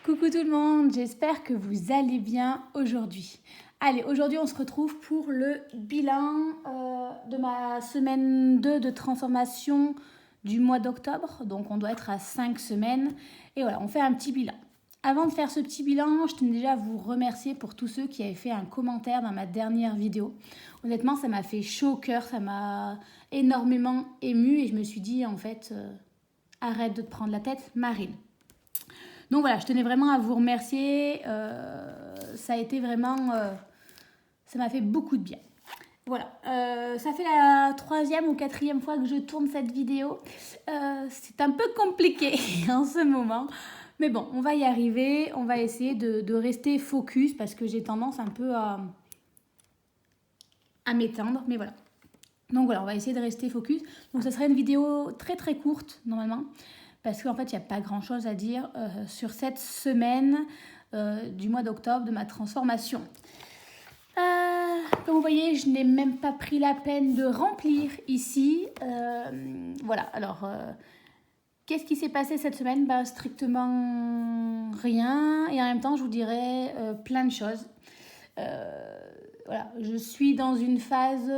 Coucou tout le monde, j'espère que vous allez bien aujourd'hui. Allez, aujourd'hui on se retrouve pour le bilan de ma semaine 2 de transformation du mois d'octobre. Donc on doit être à 5 semaines. Et voilà, on fait un petit bilan. Avant de faire ce petit bilan, je tenais déjà à vous remercier pour tous ceux qui avaient fait un commentaire dans ma dernière vidéo. Honnêtement, ça m'a fait chaud au cœur, ça m'a énormément émue et je me suis dit en fait, arrête de te prendre la tête, Marine. Donc voilà, je tenais vraiment à vous remercier. Ça a été vraiment... ça m'a fait beaucoup de bien. Voilà, ça fait la 3e ou 4e fois que je tourne cette vidéo. C'est un peu compliqué en ce moment. Mais bon, on va y arriver. On va essayer de rester focus parce que j'ai tendance un peu à m'éteindre. Mais voilà. Donc voilà, on va essayer de rester focus. Donc ça serait une vidéo très très courte normalement. Parce qu'en fait, il n'y a pas grand-chose à dire sur cette semaine du mois d'octobre de ma transformation. Comme vous voyez, je n'ai même pas pris la peine de remplir ici. Voilà, alors, qu'est-ce qui s'est passé cette semaine? Strictement rien. Et en même temps, je vous dirais plein de choses. Voilà, je suis dans une phase,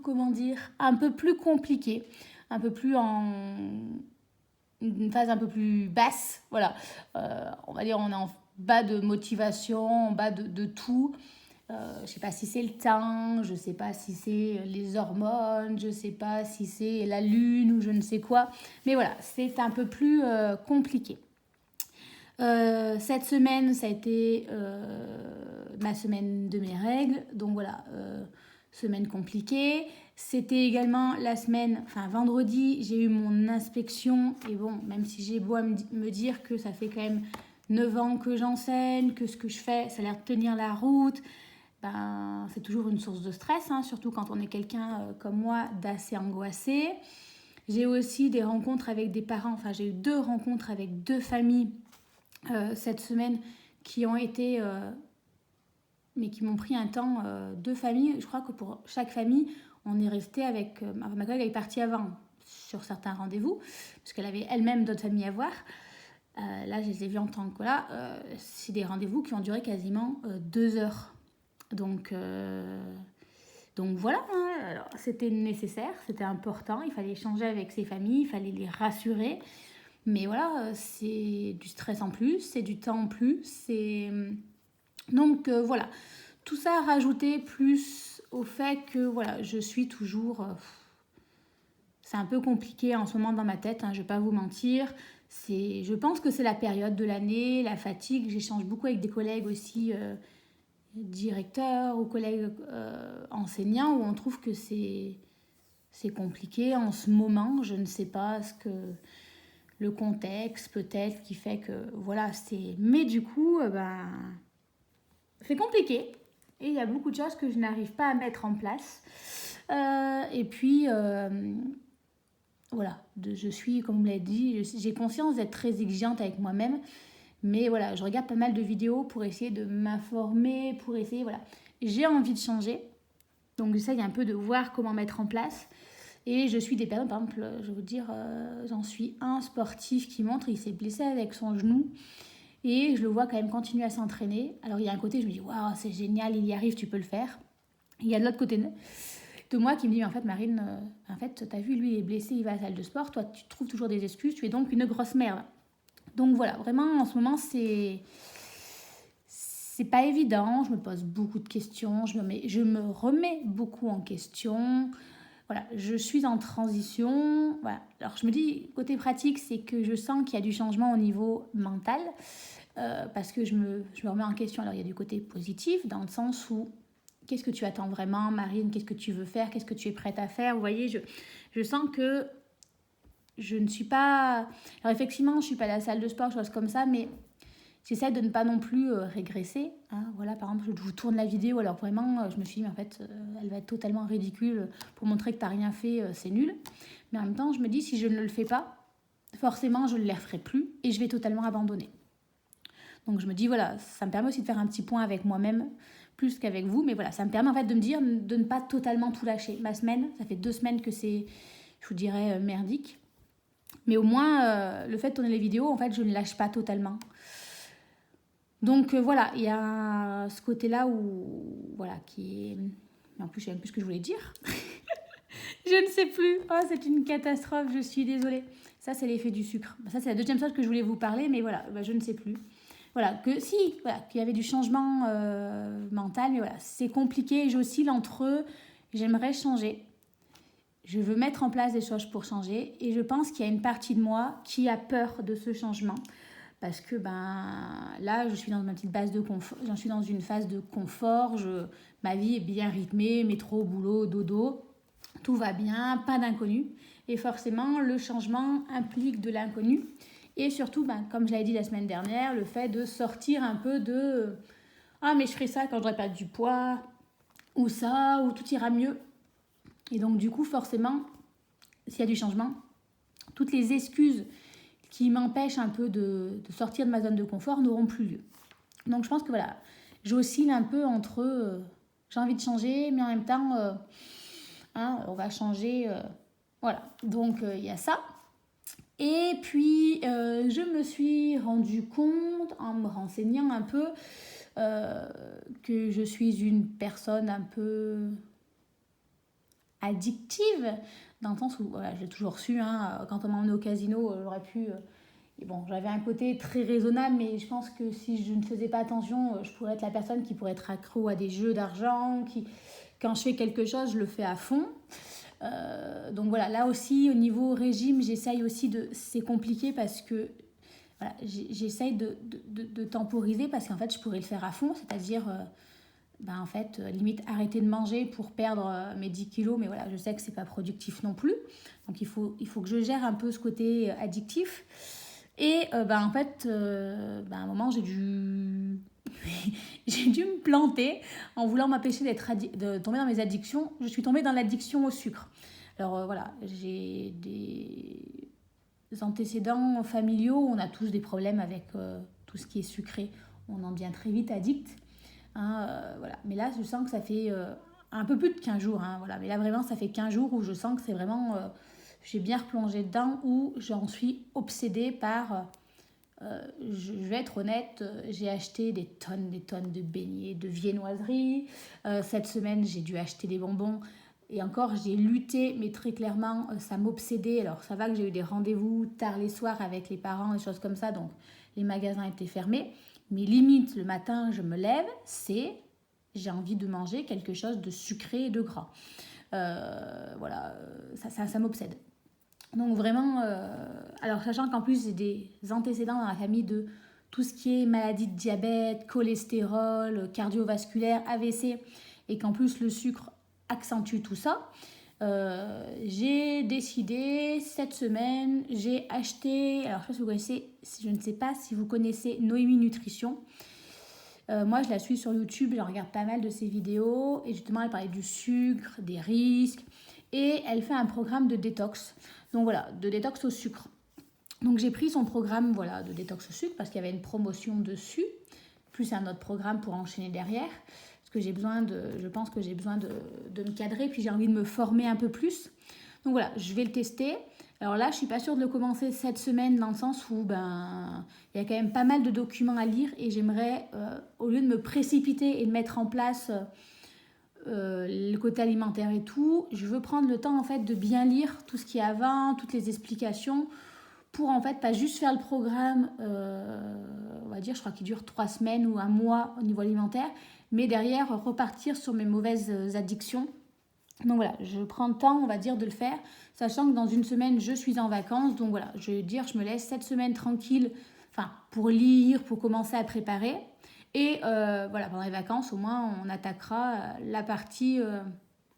comment dire, un peu plus compliquée. Un peu plus une phase un peu plus basse, voilà. On va dire on est en bas de motivation, en bas de tout. Je ne sais pas si c'est le temps, je ne sais pas si c'est les hormones, je ne sais pas si c'est la lune ou je ne sais quoi. Mais voilà, c'est un peu plus compliqué. Cette semaine, ça a été ma semaine de mes règles. Donc voilà, semaine compliquée. C'était également la semaine, enfin vendredi, j'ai eu mon inspection. Et bon, même si j'ai beau à me dire que ça fait quand même 9 ans que j'enseigne, que ce que je fais, ça a l'air de tenir la route, c'est toujours une source de stress, hein, surtout quand on est quelqu'un comme moi d'assez angoissé. J'ai aussi des rencontres avec des parents, enfin j'ai eu 2 rencontres avec 2 familles cette semaine qui ont été... mais qui m'ont pris un temps, 2 familles. Je crois que pour chaque famille, on est resté avec... ma collègue est partie avant sur certains rendez-vous, parce qu'elle avait elle-même d'autres familles à voir. Là, je les ai vus en tant que là. C'est des rendez-vous qui ont duré quasiment 2 heures. Donc voilà, hein. Alors, c'était nécessaire, c'était important. Il fallait échanger avec ces familles, il fallait les rassurer. Mais voilà, c'est du stress en plus, c'est du temps en plus, c'est... Donc voilà, tout ça rajouté plus au fait que voilà, je suis toujours... c'est un peu compliqué en ce moment dans ma tête, hein, je ne vais pas vous mentir. Je pense que c'est la période de l'année, la fatigue. J'échange beaucoup avec des collègues aussi, directeurs ou collègues enseignants, où on trouve que c'est compliqué en ce moment. Je ne sais pas ce que... le contexte peut-être qui fait que... Voilà, c'est... Mais du coup, c'est compliqué et il y a beaucoup de choses que je n'arrive pas à mettre en place. Et puis, voilà, je suis, comme vous l'avez dit, j'ai conscience d'être très exigeante avec moi-même. Mais voilà, je regarde pas mal de vidéos pour essayer de m'informer, pour essayer, voilà. J'ai envie de changer. Donc j'essaye un peu de voir comment mettre en place. Et je suis des personnes, par exemple, je vais vous dire, j'en suis un sportif qui montre, il s'est blessé avec son genou. Et je le vois quand même continuer à s'entraîner. Alors il y a un côté, je me dis, waouh, c'est génial, il y arrive, tu peux le faire. Il y a de l'autre côté de moi qui me dit, mais en fait, Marine, en fait, t'as vu, lui, il est blessé, il va à la salle de sport. Toi, tu trouves toujours des excuses, tu es donc une grosse merde. Donc voilà, vraiment, en ce moment, c'est pas évident. Je me pose beaucoup de questions, je me remets beaucoup en question. Voilà, je suis en transition. Voilà. Alors je me dis, côté pratique, c'est que je sens qu'il y a du changement au niveau mental. Parce que je me remets en question. Alors il y a du côté positif, dans le sens où qu'est-ce que tu attends vraiment, Marine? Qu'est-ce que tu veux faire? Qu'est-ce que tu es prête à faire? Vous voyez, je sens que je ne suis pas... Alors effectivement, je ne suis pas à la salle de sport, choses comme ça, mais j'essaie de ne pas non plus régresser. Hein. Voilà, par exemple, je vous tourne la vidéo, alors vraiment, je me suis dit, mais en fait, elle va être totalement ridicule pour montrer que tu n'as rien fait, c'est nul. Mais en même temps, je me dis, si je ne le fais pas, forcément, je ne le referai plus et je vais totalement abandonner. Donc je me dis, voilà, ça me permet aussi de faire un petit point avec moi-même, plus qu'avec vous. Mais voilà, ça me permet en fait de me dire, de ne pas totalement tout lâcher. Ma semaine, ça fait 2 semaines que c'est, je vous dirais, merdique. Mais au moins, le fait de tourner les vidéos, en fait, je ne lâche pas totalement. Donc voilà, il y a ce côté-là où, voilà, qui est... En plus, je ne sais même plus ce que je voulais dire. Je ne sais plus. Oh, c'est une catastrophe, je suis désolée. Ça, c'est l'effet du sucre. Ça, c'est la deuxième chose que je voulais vous parler, mais voilà, je ne sais plus. Voilà, qu'il y avait du changement mental, mais voilà, c'est compliqué, j'oscille entre eux, j'aimerais changer. Je veux mettre en place des choses pour changer, et je pense qu'il y a une partie de moi qui a peur de ce changement. Parce que là, je suis dans ma petite base de confort, j'en suis dans une phase de confort, ma vie est bien rythmée, métro, boulot, dodo, tout va bien, pas d'inconnu. Et forcément, le changement implique de l'inconnu. Et surtout, comme je l'avais dit la semaine dernière, le fait de sortir un peu de « Ah, mais je ferai ça quand j'aurai perdu du poids » ou ça, ou tout ira mieux. Et donc, du coup, forcément, s'il y a du changement, toutes les excuses qui m'empêchent un peu de sortir de ma zone de confort n'auront plus lieu. Donc, je pense que voilà, j'oscille un peu entre j'ai envie de changer, mais en même temps, on va changer. Voilà, donc il y a ça. Et puis, je me suis rendu compte, en me renseignant un peu, que je suis une personne un peu addictive, dans le sens où, voilà, j'ai toujours su, quand on m'a emmené au casino, j'aurais pu... et bon, j'avais un côté très raisonnable, mais je pense que si je ne faisais pas attention, je pourrais être la personne qui pourrait être accro à des jeux d'argent, quand je fais quelque chose, je le fais à fond. Donc voilà, là aussi au niveau régime, j'essaye aussi de... C'est compliqué parce que voilà, j'essaye de temporiser parce qu'en fait je pourrais le faire à fond, c'est-à-dire en fait limite arrêter de manger pour perdre mes 10 kilos, mais voilà, je sais que c'est pas productif non plus. Donc il faut que je gère un peu ce côté addictif. Et en fait, à un moment j'ai dû... j'ai dû me planter en voulant m'empêcher de tomber dans mes addictions. Je suis tombée dans l'addiction au sucre. Alors voilà, j'ai des antécédents familiaux. On a tous des problèmes avec tout ce qui est sucré. On en devient très vite addict. Voilà. Mais là, je sens que ça fait un peu plus de 15 jours. Voilà. Mais là, vraiment, ça fait 15 jours où je sens que c'est vraiment... j'ai bien replongé dedans, où j'en suis obsédée par... je vais être honnête, j'ai acheté des tonnes de beignets, de viennoiseries. Cette semaine, j'ai dû acheter des bonbons. Et encore, j'ai lutté, mais très clairement, ça m'obsédait. Alors, ça va que j'ai eu des rendez-vous tard les soirs avec les parents, des choses comme ça. Donc, les magasins étaient fermés. Mais limite, le matin, je me lève, j'ai envie de manger quelque chose de sucré et de gras. Voilà, ça m'obsède. Donc vraiment, alors sachant qu'en plus j'ai des antécédents dans la famille de tout ce qui est maladie de diabète, cholestérol, cardiovasculaire, AVC, et qu'en plus le sucre accentue tout ça, j'ai décidé cette semaine, j'ai acheté, alors je ne sais pas si vous connaissez Noémie Nutrition. Moi je la suis sur YouTube, je regarde pas mal de ses vidéos, et justement elle parlait du sucre, des risques, et elle fait un programme de détox. Donc voilà, de détox au sucre. Donc j'ai pris son programme de détox au sucre parce qu'il y avait une promotion dessus, plus un autre programme pour enchaîner derrière. Parce que je pense que j'ai besoin de me cadrer, puis j'ai envie de me former un peu plus. Donc voilà, je vais le tester. Alors là, je suis pas sûre de le commencer cette semaine dans le sens où il y a quand même pas mal de documents à lire et j'aimerais, au lieu de me précipiter et de mettre en place... le côté alimentaire et tout, je veux prendre le temps en fait de bien lire tout ce qu'il y a avant, toutes les explications, pour en fait pas juste faire le programme, on va dire, je crois qu'il dure 3 semaines ou un mois au niveau alimentaire, mais derrière repartir sur mes mauvaises addictions. Donc voilà, je prends le temps, on va dire, de le faire, sachant que dans une semaine je suis en vacances, donc voilà, je vais dire, je me laisse cette semaine tranquille, pour lire, pour commencer à préparer. Et voilà, pendant les vacances, au moins, on attaquera la partie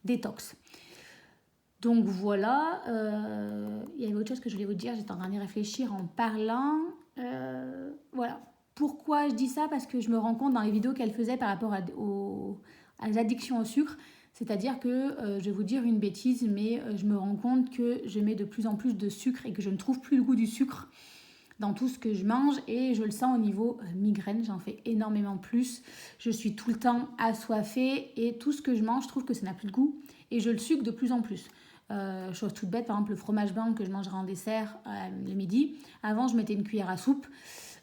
détox. Donc voilà, il y avait autre chose que je voulais vous dire, j'étais en train d'y réfléchir en parlant. Voilà. Pourquoi je dis ça? Parce que je me rends compte dans les vidéos qu'elle faisait par rapport à les addictions au sucre, c'est-à-dire que, je vais vous dire une bêtise, mais je me rends compte que je mets de plus en plus de sucre et que je ne trouve plus le goût du sucre dans tout ce que je mange, et je le sens au niveau migraine, j'en fais énormément plus. Je suis tout le temps assoiffée et tout ce que je mange, je trouve que ça n'a plus de goût et je le sucre de plus en plus. Chose toute bête, par exemple le fromage blanc que je mangerai en dessert le midi. Avant, je mettais une cuillère à soupe,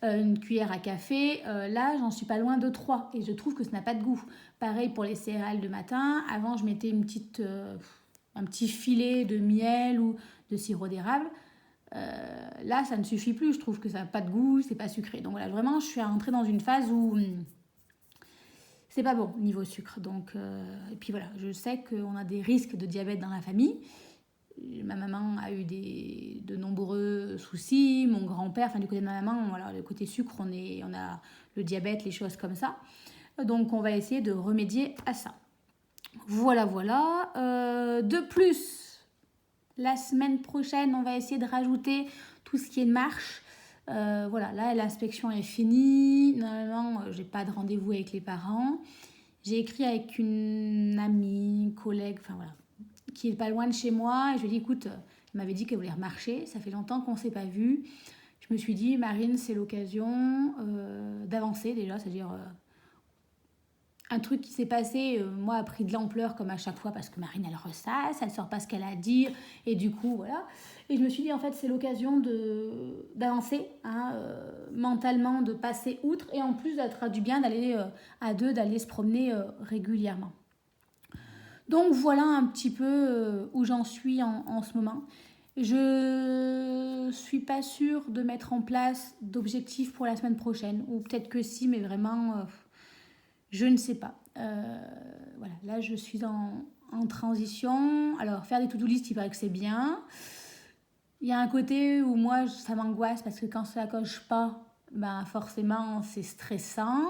une cuillère à café. Là, j'en suis pas loin de 3 et je trouve que ça n'a pas de goût. Pareil pour les céréales de matin. Avant, je mettais un petit filet de miel ou de sirop d'érable. Là, ça ne suffit plus. Je trouve que ça n'a pas de goût, c'est pas sucré. Donc voilà, vraiment, je suis rentrée dans une phase où c'est pas bon niveau sucre. Donc, et puis voilà, je sais qu'on a des risques de diabète dans la famille. Ma maman a eu de nombreux soucis, mon grand-père, enfin du côté de ma maman, voilà, le côté sucre, on a le diabète, les choses comme ça. Donc on va essayer de remédier à ça. Voilà. De plus, la semaine prochaine, on va essayer de rajouter tout ce qui est marche. Voilà, là l'inspection est finie. Normalement, j'ai pas de rendez-vous avec les parents. J'ai écrit avec une amie, collègue, enfin voilà, qui est pas loin de chez moi. Et je lui ai dit, écoute, elle m'avait dit qu'elle voulait remarcher. Ça fait longtemps qu'on ne s'est pas vu. Je me suis dit, Marine, c'est l'occasion d'avancer déjà, c'est-à-dire un truc qui s'est passé, moi, a pris de l'ampleur comme à chaque fois parce que Marine, elle ressasse, elle sort pas ce qu'elle a à dire. Et du coup, voilà. Et je me suis dit, en fait, c'est l'occasion d'avancer, hein, mentalement, de passer outre. Et en plus, ça fera du bien d'aller à deux, d'aller se promener régulièrement. Donc voilà un petit peu où j'en suis en ce moment. Je suis pas sûre de mettre en place d'objectifs pour la semaine prochaine. Ou peut-être que si, mais vraiment, je ne sais pas. Voilà, là je suis en transition. Alors faire des to-do list, il paraît que c'est bien. Il y a un côté où moi, ça m'angoisse parce que quand ça coche pas, ben forcément c'est stressant,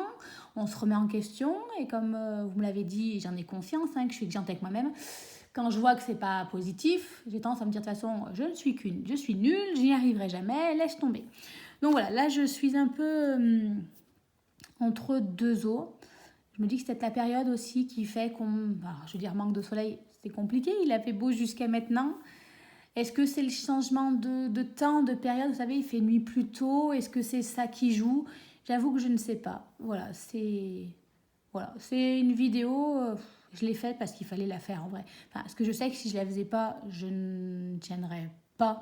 on se remet en question et comme vous me l'avez dit, j'en ai conscience, hein, que je suis exigeante avec moi-même. Quand je vois que c'est pas positif, j'ai tendance à me dire de toute façon, je ne suis qu'une, je suis nulle, je n'y arriverai jamais, laisse tomber. Donc voilà, là je suis un peu entre deux eaux. Je me dis que c'est peut-être la période aussi qui fait je veux dire, manque de soleil, c'est compliqué, il a fait beau jusqu'à maintenant. Est-ce que c'est le changement de temps, de période? Vous savez, il fait nuit plus tôt. Est-ce que c'est ça qui joue? J'avoue que je ne sais pas. Voilà, c'est une vidéo. Je l'ai faite parce qu'il fallait la faire en vrai. Enfin, parce que je sais que si je la faisais pas, je ne tiendrais pas.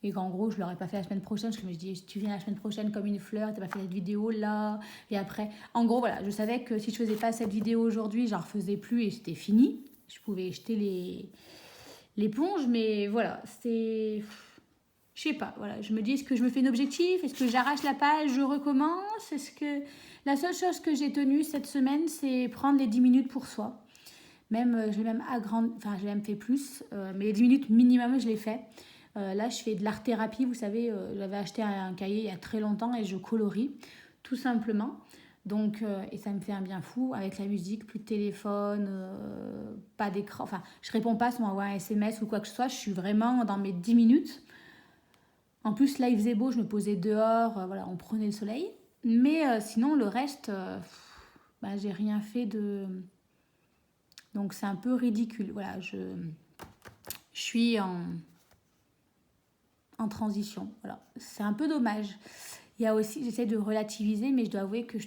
Et qu'en gros, je l'aurais pas fait la semaine prochaine. Parce que je me dis, si tu viens la semaine prochaine comme une fleur, t'as pas fait cette vidéo là. Et après, en gros, voilà, je savais que si je faisais pas cette vidéo aujourd'hui, j'en refaisais plus et c'était fini. Je pouvais jeter l'éponge, mais voilà, je sais pas, voilà, je me dis, est-ce que je me fais un objectif? Est-ce que j'arrache la page, je recommence? Est-ce que... La seule chose que j'ai tenue cette semaine, c'est prendre les 10 minutes pour soi. Même, je l'ai même enfin, je l'ai même fait plus, mais les 10 minutes minimum, je l'ai fait. Là, je fais de l'art-thérapie, vous savez, j'avais acheté un cahier il y a très longtemps et je colorie, tout simplement. Donc, et ça me fait un bien fou avec la musique, plus de téléphone, pas d'écran. Enfin, je réponds pas si on m'envoie un SMS ou quoi que ce soit. Je suis vraiment dans mes 10 minutes. En plus, là, il faisait beau, je me posais dehors, voilà, on prenait le soleil. Mais sinon, le reste, j'ai rien fait de... Donc, c'est un peu ridicule. Voilà, je suis en transition. Voilà, c'est un peu dommage. Il y a aussi, j'essaie de relativiser, mais je dois avouer que je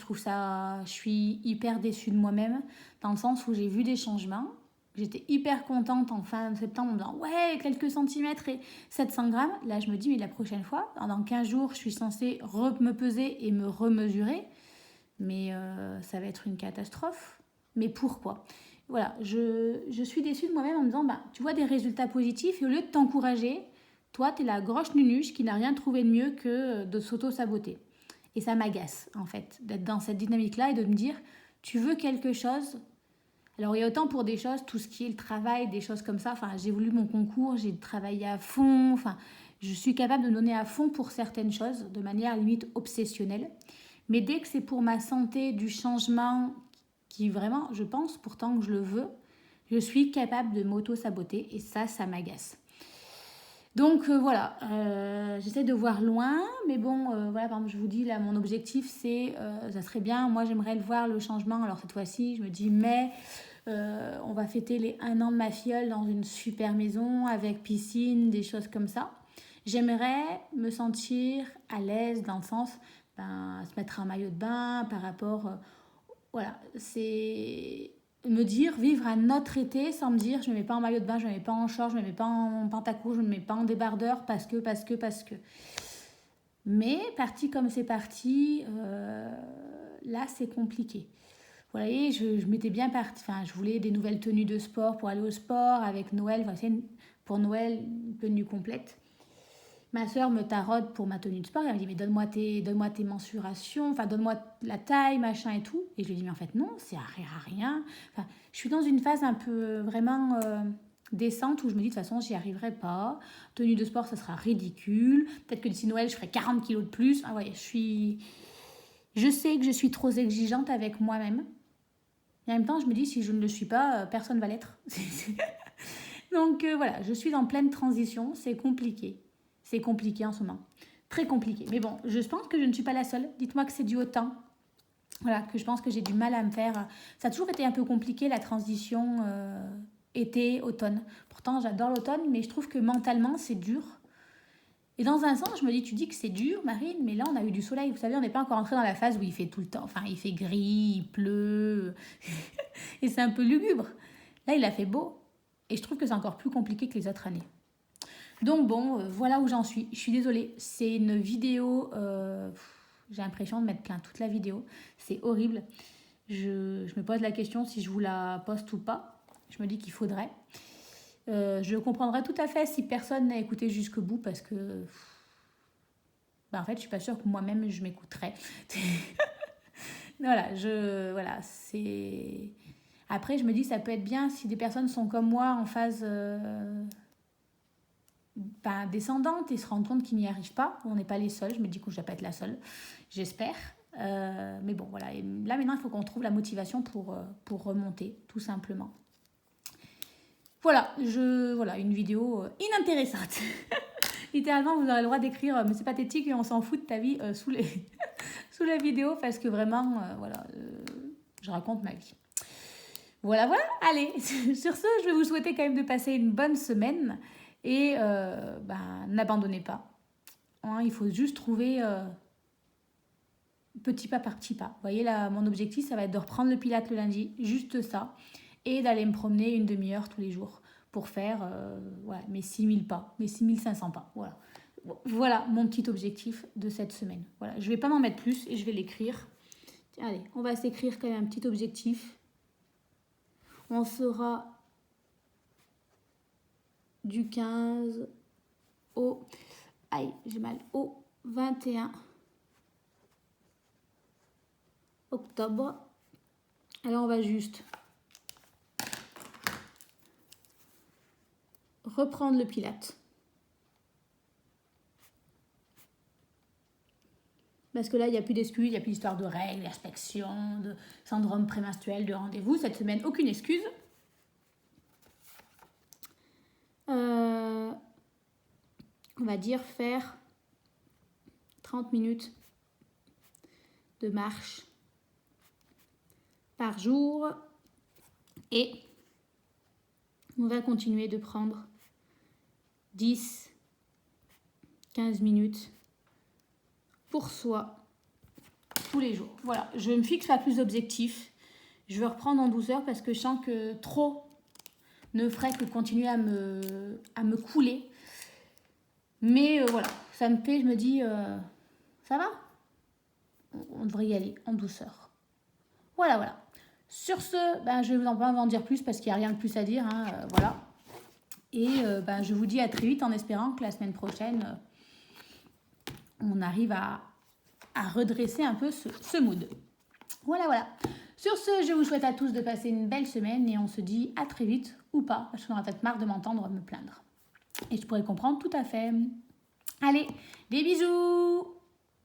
suis hyper déçue de moi-même, dans le sens où j'ai vu des changements. J'étais hyper contente en fin septembre en me disant, ouais, quelques centimètres et 700 grammes. Là, je me dis, mais la prochaine fois, dans 15 jours, je suis censée me peser et me remesurer. Mais ça va être une catastrophe. Mais pourquoi? Voilà, je suis déçue de moi-même en me disant, tu vois des résultats positifs et au lieu de t'encourager, toi, t'es la grosse nunuche qui n'a rien trouvé de mieux que de s'auto-saboter. Et ça m'agace, en fait, d'être dans cette dynamique-là et de me dire, tu veux quelque chose. Alors, il y a autant pour des choses, tout ce qui est le travail, des choses comme ça. Enfin, j'ai voulu mon concours, j'ai travaillé à fond. Enfin, je suis capable de donner à fond pour certaines choses, de manière limite obsessionnelle. Mais dès que c'est pour ma santé, du changement, qui vraiment, je pense, pourtant que je le veux, je suis capable de m'auto-saboter et ça m'agace. Donc voilà, j'essaie de voir loin, mais bon, voilà, par exemple, je vous dis, là, mon objectif, c'est, ça serait bien, moi, j'aimerais le voir, le changement. Alors cette fois-ci, je me dis, mais on va fêter les 1 an de ma filleule dans une super maison, avec piscine, des choses comme ça. J'aimerais me sentir à l'aise dans le sens, se mettre un maillot de bain par rapport... voilà, c'est me dire, vivre un autre été sans me dire, je ne me mets pas en maillot de bain, je ne me mets pas en short, je ne me mets pas en pantacourt, je ne me mets pas en débardeur parce que. Mais parti comme c'est parti, là c'est compliqué. Vous voyez, je m'étais bien partie, enfin je voulais des nouvelles tenues de sport pour aller au sport avec Noël, enfin, pour Noël, une tenue complète. Ma soeur me taraude pour ma tenue de sport, elle me dit mais donne-moi tes mensurations, enfin donne-moi la taille, machin et tout. Et je lui dis mais en fait non, c'est à rien. Enfin, je suis dans une phase un peu vraiment descente où je me dis de toute façon j'y arriverai pas. Tenue de sport ça sera ridicule. Peut-être que d'ici Noël je ferai 40 kilos de plus. Ah ouais, je sais que je suis trop exigeante avec moi-même. Et en même temps je me dis si je ne le suis pas, personne ne va l'être. Donc voilà, je suis en pleine transition, c'est compliqué. C'est compliqué en ce moment. Très compliqué. Mais bon, je pense que je ne suis pas la seule. Dites-moi que c'est dû au temps. Voilà, que je pense que j'ai du mal à me faire. Ça a toujours été un peu compliqué la transition été-automne. Pourtant, j'adore l'automne, mais je trouve que mentalement, c'est dur. Et dans un sens, je me dis, tu dis que c'est dur, Marine, mais là, on a eu du soleil. Vous savez, on n'est pas encore entré dans la phase où il fait tout le temps. Enfin, il fait gris, il pleut. Et c'est un peu lugubre. Là, il a fait beau. Et je trouve que c'est encore plus compliqué que les autres années. Donc bon, voilà où j'en suis. Je suis désolée, c'est une vidéo... j'ai l'impression de mettre plein toute la vidéo. C'est horrible. Je me pose la question si je vous la poste ou pas. Je me dis qu'il faudrait. Je comprendrais tout à fait si personne n'a écouté jusqu'au bout parce que... en fait, je suis pas sûre que moi-même je m'écouterais. Voilà, c'est... Après, je me dis ça peut être bien si des personnes sont comme moi en phase... descendante et se rendre compte qu'ils n'y arrivent pas. On n'est pas les seuls. Je me dis que je ne vais pas être la seule. J'espère. Mais bon, voilà. Et là, maintenant, il faut qu'on trouve la motivation pour remonter, tout simplement. Voilà, une vidéo inintéressante. Littéralement, vous aurez le droit d'écrire « mais c'est pathétique et on s'en fout de ta vie » sous la vidéo parce que vraiment, je raconte ma vie. Voilà. Allez, sur ce, je vais vous souhaiter quand même de passer une bonne semaine. Et n'abandonnez pas. Hein, il faut juste trouver petit pas par petit pas. Vous voyez, là, mon objectif, ça va être de reprendre le Pilates le lundi, juste ça, et d'aller me promener une demi-heure tous les jours pour faire mes 6000 pas, mes 6500 pas. Voilà mon petit objectif de cette semaine. Voilà, je ne vais pas m'en mettre plus et je vais l'écrire. Tiens, allez, on va s'écrire quand même un petit objectif. On sera... du 15 au... Aïe, j'ai mal. Au 21 octobre. Alors, on va juste reprendre le Pilates. Parce que là, il n'y a plus d'excuses, il n'y a plus d'histoire de règles, d'inspection, de syndrome prémenstruel, de rendez-vous. Cette semaine, aucune excuse. On va dire faire 30 minutes de marche par jour et on va continuer de prendre 10-15 minutes pour soi tous les jours. Voilà, je ne me fixe pas plus d'objectifs. Je veux reprendre en douceur parce que je sens que trop ne ferait que continuer à me couler. Mais voilà, ça me plaît, je me dis, ça va ? On devrait y aller en douceur. Voilà. Sur ce, je ne vais pas en dire plus parce qu'il n'y a rien de plus à dire. Voilà. Et je vous dis à très vite en espérant que la semaine prochaine, on arrive à redresser un peu ce mood. Voilà. Sur ce, je vous souhaite à tous de passer une belle semaine et on se dit à très vite ou pas, parce qu'on aura peut-être marre de m'entendre me plaindre. Et je pourrais comprendre tout à fait. Allez, des bisous!